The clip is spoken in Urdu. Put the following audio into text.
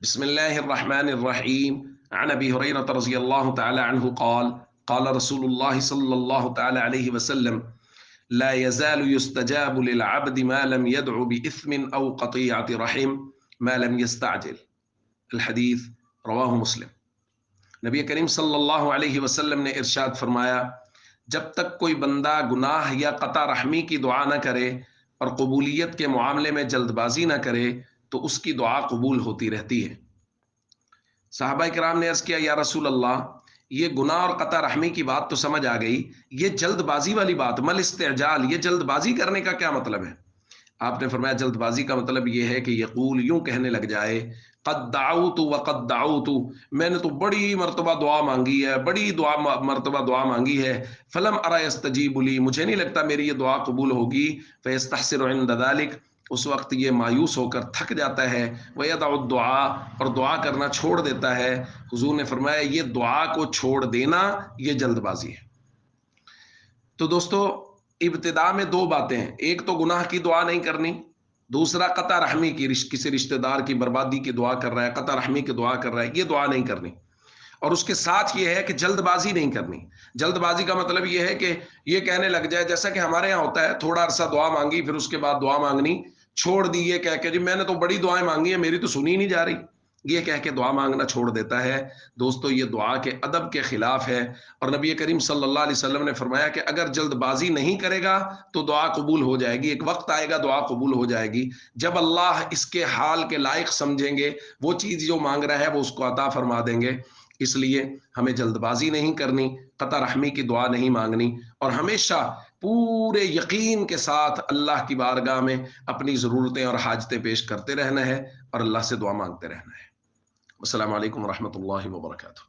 بسم الله الرحمن الرحيم عن أبي هريرة رضي الله تعالى عنه قال قال رسول الله صلى الله تعالى عليه وسلم لا يزال يستجاب للعبد ما لم يدع بإثم أو قطيعة رحم ما لم يستعجل. الحدیث رواہ مسلم۔ نبی کریم صلی اللہ علیہ وسلم نے ارشاد فرمایا، جب تک کوئی بندہ گناہ یا قطع رحمی کی دعا نہ کرے اور قبولیت کے معاملے میں جلد بازی نہ کرے تو اس کی دعا قبول ہوتی رہتی ہے۔ صحابہ کرام نے عرض کیا، یا رسول اللہ، یہ گناہ اور قطع رحمی کی بات تو سمجھ آ گئی، یہ جلد بازی والی بات، مل استعجال، یہ جلد بازی کرنے کا کیا مطلب ہے؟ آپ نے فرمایا جلد بازی کا مطلب یہ ہے کہ یقول، یوں کہنے لگ جائے، قد دعوت وقد دعوت، میں نے تو بڑی مرتبہ دعا مانگی ہے، بڑی مرتبہ دعا مانگی ہے، فلم ارى يستجيب لي، مجھے نہیں لگتا میری یہ دعا قبول ہوگی، فيستحسر عند ذلك، اس وقت یہ مایوس ہو کر تھک جاتا ہے، ويدع الدعاء، اور دعا کرنا چھوڑ دیتا ہے۔ حضور نے فرمایا یہ دعا کو چھوڑ دینا یہ جلد بازی ہے۔ تو دوستو، ابتدا میں دو باتیں ہیں، ایک تو گناہ کی دعا نہیں کرنی، دوسرا قطع رحمی کی، کسی رشتہ دار کی بربادی کی دعا کر رہا ہے، قطع رحمی کی دعا کر رہا ہے، یہ دعا نہیں کرنی۔ اور اس کے ساتھ یہ ہے کہ جلد بازی نہیں کرنی۔ جلد بازی کا مطلب یہ ہے کہ یہ کہنے لگ جائے، جیسا کہ ہمارے یہاں ہوتا ہے، تھوڑا عرصہ دعا مانگی، پھر اس کے بعد دعا مانگنی چھوڑ دی، یہ کہہ کے جی میں نے تو بڑی دعائیں مانگی ہیں، میری تو سنی نہیں جا رہی، یہ کہہ کے دعا مانگنا چھوڑ دیتا ہے۔ دوستو، یہ دعا کے ادب کے خلاف ہے، اور نبی کریم صلی اللہ علیہ وسلم نے فرمایا کہ اگر جلد بازی نہیں کرے گا تو دعا قبول ہو جائے گی، ایک وقت آئے گا دعا قبول ہو جائے گی، جب اللہ اس کے حال کے لائق سمجھیں گے، وہ چیز جو مانگ رہا ہے وہ اس کو عطا فرما دیں گے۔ اس لیے ہمیں جلد بازی نہیں کرنی، قطع رحمی کی دعا نہیں مانگنی، اور ہمیشہ پورے یقین کے ساتھ اللہ کی بارگاہ میں اپنی ضرورتیں اور حاجتیں پیش کرتے رہنا ہے اور اللہ سے دعا مانگتے رہنا ہے۔ السلام علیکم ورحمۃ اللہ وبرکاتہ۔